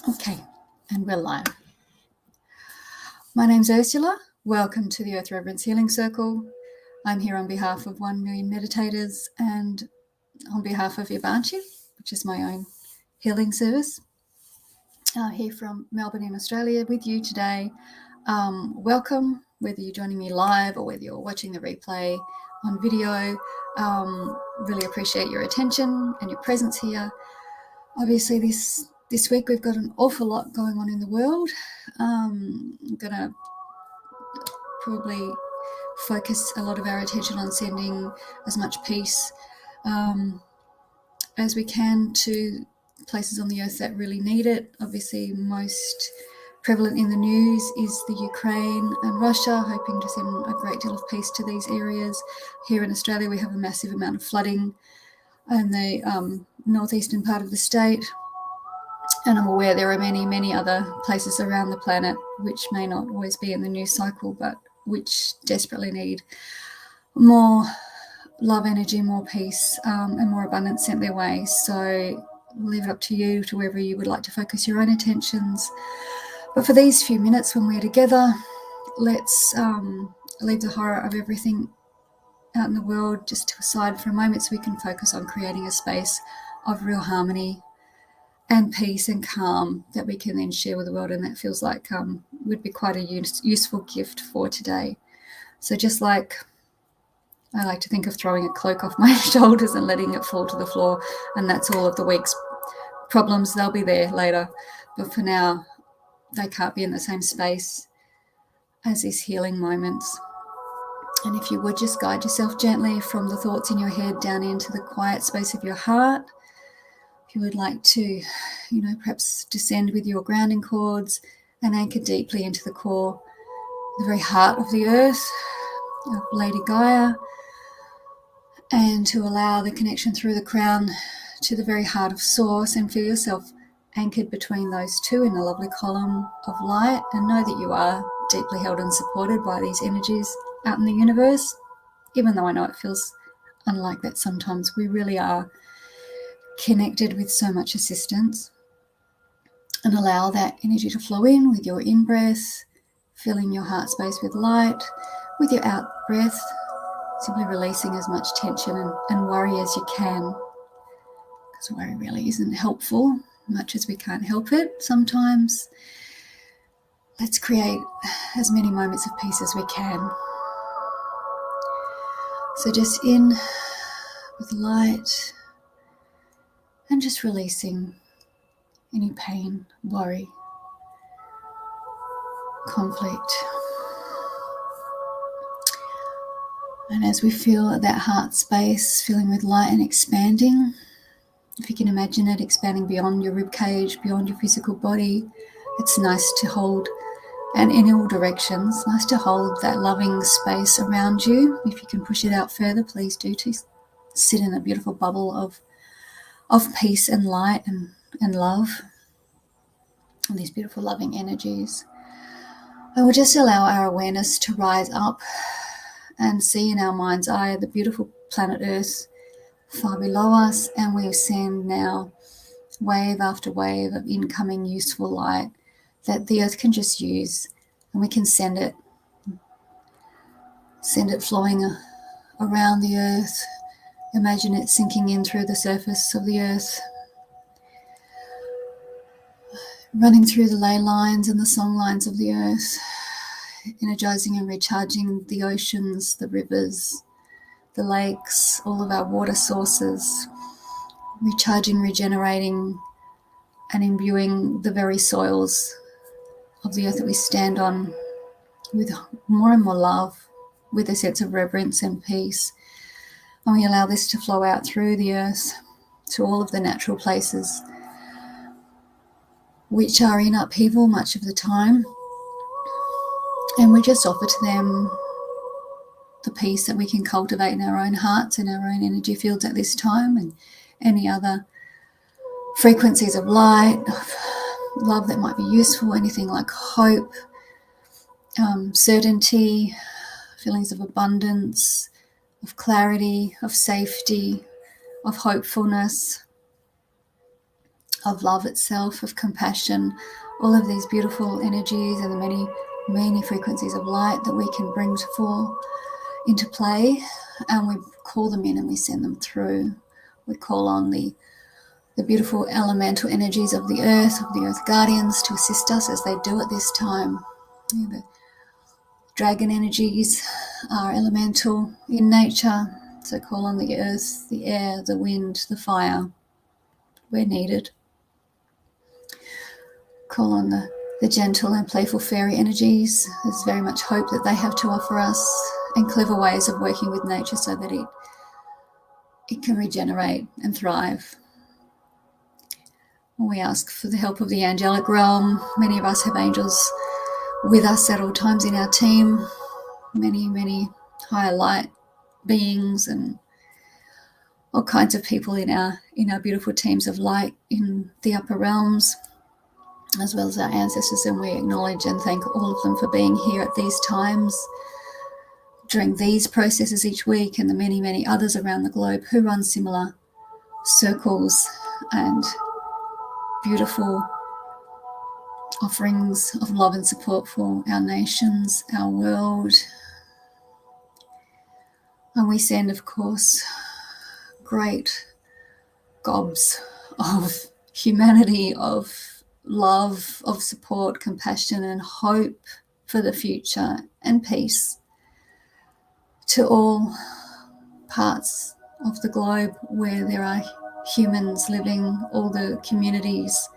Okay, and we're live. My name's Ursula. Welcome to the Earth Reverence Healing Circle. I'm here on behalf of 1 million meditators and on behalf of EBANSHI, which is my own healing service. Here from Melbourne in Australia with you today. Welcome, whether you're joining me live or whether you're watching the replay on video. Really appreciate your attention and your presence here. Obviously, this week we've got an awful lot going on in the world. I'm going to probably focus a lot of our attention on sending as much peace as we can to places on the earth that really need it. Obviously, most prevalent in the news is the Ukraine and Russia, hoping to send a great deal of peace to these areas. Here in Australia, we have a massive amount of flooding in the northeastern part of the state. And I'm aware there are many, many other places around the planet which may not always be in the news cycle, but which desperately need more love energy, more peace, and more abundance sent their way. So we'll leave it up to you, to wherever you would like to focus your own attentions. But for these few minutes when we're together, let's leave the horror of everything out in the world just to aside for a moment, so we can focus on creating a space of real harmony and peace and calm that we can then share with the world, and that feels like would be quite a useful gift for today. So just like I like to think of throwing a cloak off my shoulders and letting it fall to the floor, and that's all of the week's problems. They'll be there later, but for now they can't be in the same space as these healing moments. And if you would just guide yourself gently from the thoughts in your head down into the quiet space of your heart. If you would like to, perhaps descend with your grounding cords and anchor deeply into the core, the very heart of the earth, of Lady Gaia, and to allow the connection through the crown to the very heart of Source, and feel yourself anchored between those two in a lovely column of light, and know that you are deeply held and supported by these energies out in the universe. Even though I know it feels unlike that sometimes, we really are connected with so much assistance. And allow that energy to flow in with your in-breath, filling your heart space with light. With your out-breath, simply releasing as much tension and worry as you can, because worry really isn't helpful, much as we can't help it sometimes. Let's create as many moments of peace as we can. So just in with light, and just releasing any pain, worry, conflict. And as we feel that heart space filling with light and expanding, if you can imagine it expanding beyond your rib cage, beyond your physical body, it's nice to hold, and in all directions, nice to hold that loving space around you. If you can push it out further, please do, to sit in a beautiful bubble of peace and light and love, and these beautiful loving energies. And we'll just allow our awareness to rise up and see in our mind's eye the beautiful planet Earth far below us, and we send now wave after wave of incoming useful light that the Earth can just use, and we can send it flowing around the Earth. Imagine it sinking in through the surface of the Earth, running through the ley lines and the song lines of the Earth, energizing and recharging the oceans, the rivers, the lakes, all of our water sources, recharging, regenerating, and imbuing the very soils of the earth that we stand on with more and more love, with a sense of reverence and peace. And we allow this to flow out through the earth to all of the natural places which are in upheaval much of the time. And we just offer to them the peace that we can cultivate in our own hearts and our own energy fields at this time, and any other frequencies of light, of love that might be useful, anything like hope, certainty, feelings of abundance, of clarity, of safety, of hopefulness, of love itself, of compassion, all of these beautiful energies and the many, many frequencies of light that we can bring into play, and we call them in and we send them through. We call on the beautiful elemental energies of the earth guardians, to assist us as they do at this time. The dragon energies are elemental in nature, so call on the earth, the air, the wind, the fire where needed. Call on the gentle and playful fairy energies. There's very much hope that they have to offer us, and clever ways of working with nature so that it can regenerate and thrive. We ask for the help of the angelic realm. Many of us have angels with us at all times in our team. Many, many higher light beings and all kinds of people in our beautiful teams of light in the upper realms, as well as our ancestors, and we acknowledge and thank all of them for being here at these times during these processes each week, and the many, many others around the globe who run similar circles and beautiful offerings of love and support for our nations, our world. And we send, of course, great gobs of humanity, of love, of support, compassion, and hope for the future, and peace to all parts of the globe where there are humans living, all the communities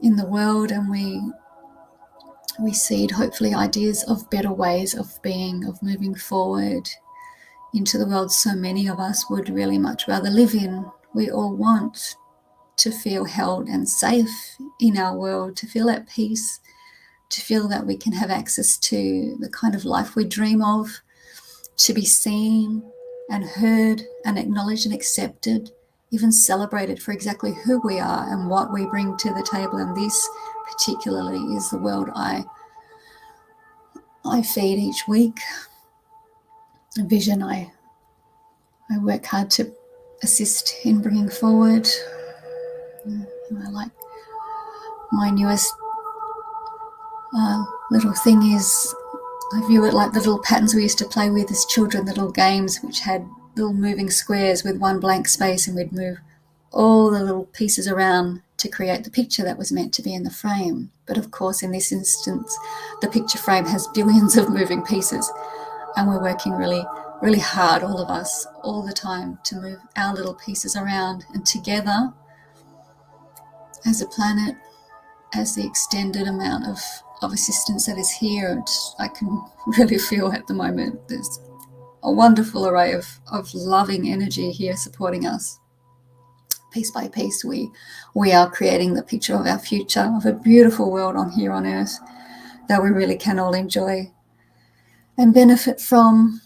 in the world, and we seed hopefully ideas of better ways of being, of moving forward into the world so many of us would really much rather live in. We all want to feel held and safe in our world, to feel at peace, to feel that we can have access to the kind of life we dream of, to be seen and heard and acknowledged and accepted, even celebrated for exactly who we are and what we bring to the table. And this particularly is the world I feed each week, a vision I work hard to assist in bringing forward. I like my newest little thing is, I view it like the little patterns we used to play with as children, the little games which had little moving squares with one blank space, and we'd move all the little pieces around to create the picture that was meant to be in the frame. But of course, in this instance, the picture frame has billions of moving pieces, and we're working really, really hard, all of us, all the time, to move our little pieces around, and together as a planet, as the extended amount of assistance that is here, I can really feel at the moment there's a wonderful array of loving energy here supporting us. Piece by piece, we are creating the picture of our future, of a beautiful world here on earth that we really can all enjoy and benefit from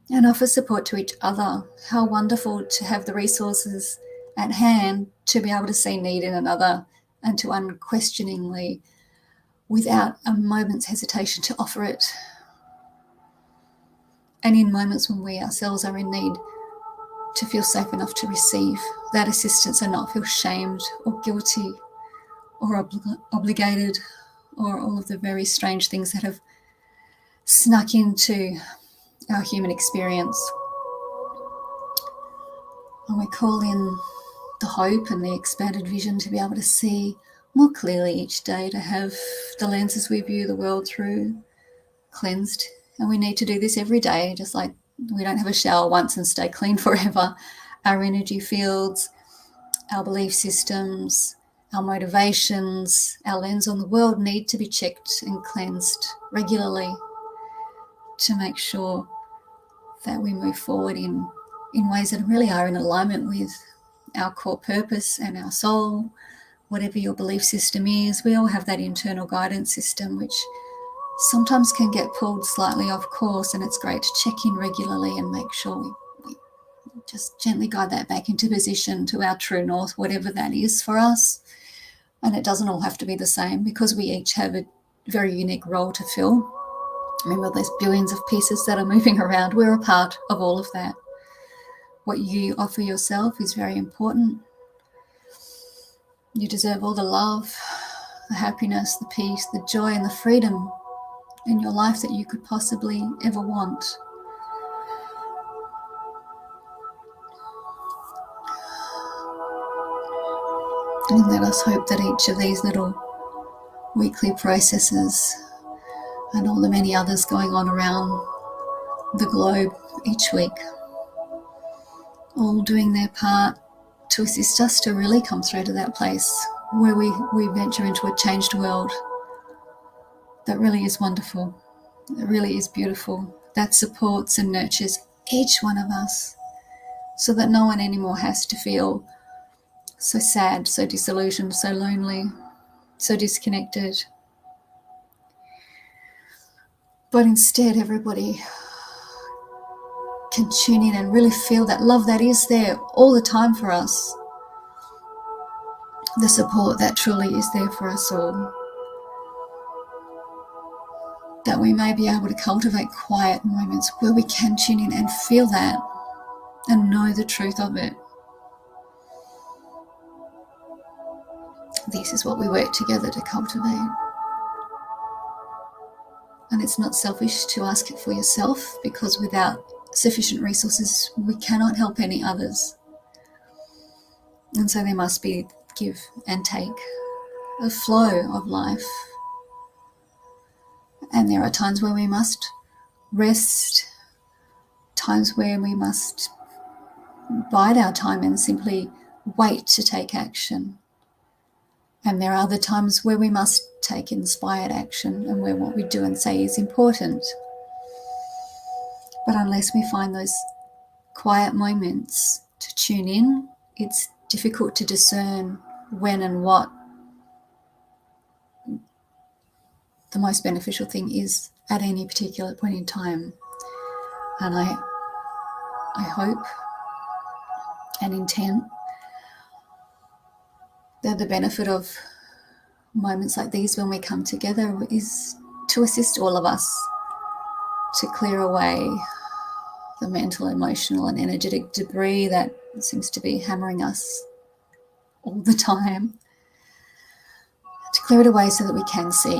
and offer support to each other. How wonderful to have the resources at hand to be able to see need in another and to unquestioningly, without a moment's hesitation, to offer it. And in moments when we ourselves are in need, to feel safe enough to receive that assistance and not feel shamed or guilty or obligated, or all of the very strange things that have snuck into our human experience. And we call in the hope and the expanded vision to be able to see more clearly each day, to have the lenses we view the world through cleansed. And we need to do this every day, just like we don't have a shower once and stay clean forever. Our energy fields, our belief systems, our motivations, our lens on the world need to be checked and cleansed regularly to make sure that we move forward in ways that really are in alignment with our core purpose and our soul. Whatever your belief system is, we all have that internal guidance system which sometimes can get pulled slightly off course, and it's great to check in regularly and make sure we just gently guide that back into position to our true north, whatever that is for us. And it doesn't all have to be the same, because we each have a very unique role to fill. Remember, there's billions of pieces that are moving around. We're a part of all of that. What you offer yourself is very important. You deserve all the love, the happiness, the peace, the joy, and the freedom in your life that you could possibly ever want. And let us hope that each of these little weekly processes and all the many others going on around the globe each week, all doing their part to assist us to really come through to that place where we venture into a changed world that really is wonderful, that really is beautiful, that supports and nurtures each one of us so that no one anymore has to feel so sad, so disillusioned, so lonely, so disconnected. But instead, everybody can tune in and really feel that love that is there all the time for us, the support that truly is there for us all, that we may be able to cultivate quiet moments where we can tune in and feel that and know the truth of it. This is what we work together to cultivate. And it's not selfish to ask it for yourself, because without sufficient resources, we cannot help any others. And so there must be give and take, a flow of life. And there are times where we must rest, times where we must bide our time and simply wait to take action. And there are other times where we must take inspired action and where what we do and say is important. But unless we find those quiet moments to tune in, it's difficult to discern when and what the most beneficial thing is at any particular point in time. And I hope and intend that the benefit of moments like these when we come together is to assist all of us to clear away the mental, emotional, and energetic debris that seems to be hammering us all the time, to clear it away so that we can see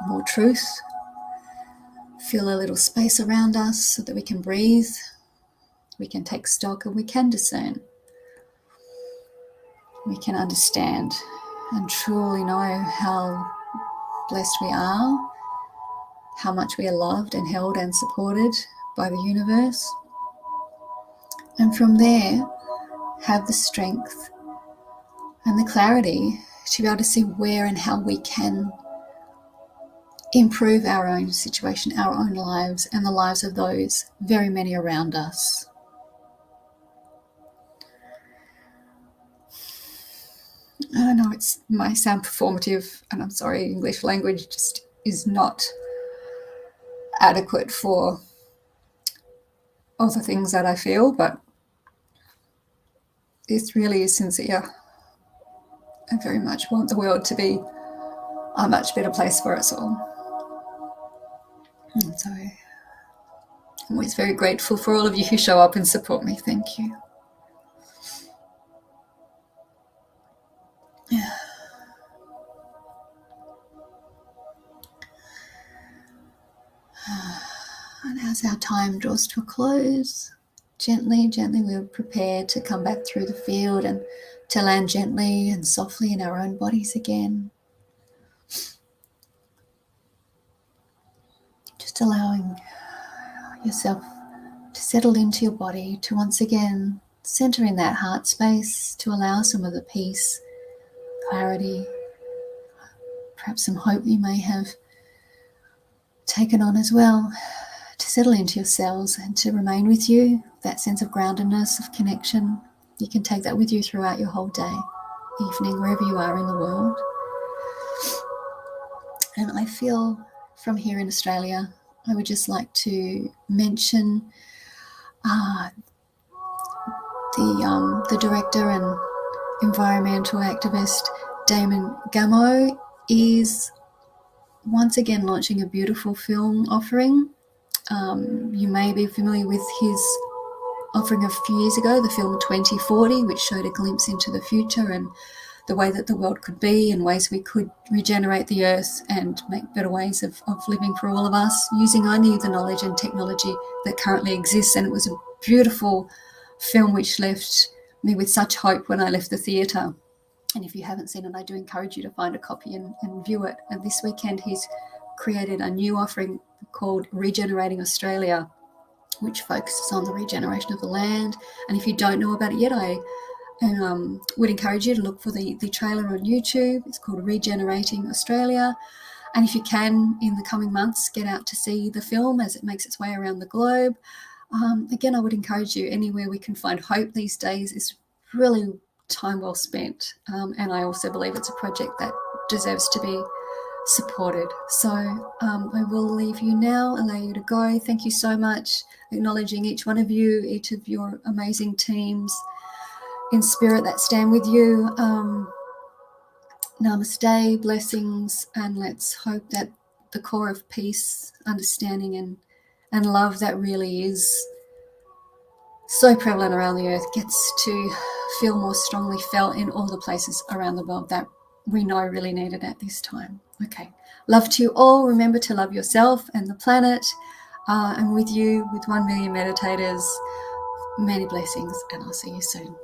more truth, feel a little space around us so that we can breathe, we can take stock, and we can discern. We can understand and truly know how blessed we are, how much we are loved and held and supported by the universe. And from there, have the strength and the clarity to be able to see where and how we can improve our own situation, our own lives, and the lives of those very many around us. I know it might sound performative, and I'm sorry, English language just is not adequate for all the things that I feel, but this really is sincere. I very much want the world to be a much better place for us all. And so I'm always very grateful for all of you who show up and support me. Thank you. Yeah. And as our time draws to a close, gently we'll prepare to come back through the field and to land gently and softly in our own bodies again. Just allowing yourself to settle into your body, to once again center in that heart space, to allow some of the peace, clarity, perhaps some hope you may have taken on as well, to settle into your cells and to remain with you, that sense of groundedness, of connection. You can take that with you throughout your whole day, evening, wherever you are in the world. And I feel from here in Australia, I would just like to mention the director and environmental activist Damon Gamo is once again launching a beautiful film offering. You may be familiar with his offering a few years ago, the film 2040, which showed a glimpse into the future and the way that the world could be and ways we could regenerate the earth and make better ways of living for all of us using only the knowledge and technology that currently exists. And it was a beautiful film which left me with such hope when I left the theatre. And if you haven't seen it, I do encourage you to find a copy and view it. And this weekend he's created a new offering called Regenerating Australia, which focuses on the regeneration of the land. And if you don't know about it yet, I would encourage you to look for the trailer on YouTube. It's called Regenerating Australia. And if you can, in the coming months, get out to see the film as it makes its way around the globe. Again, I would encourage you, anywhere we can find hope these days is really time well spent. And I also believe it's a project that deserves to be supported. So I will leave you now, allow you to go. Thank you so much, acknowledging each one of you, each of your amazing teams in spirit that stand with you. Namaste, blessings, and let's hope that the core of peace, understanding and love that really is so prevalent around the earth gets to feel more strongly felt in all the places around the world that we know really need it at this time. Okay, love to you all. Remember to love yourself and the planet. And with you, with 1 million meditators, many blessings, and I'll see you soon.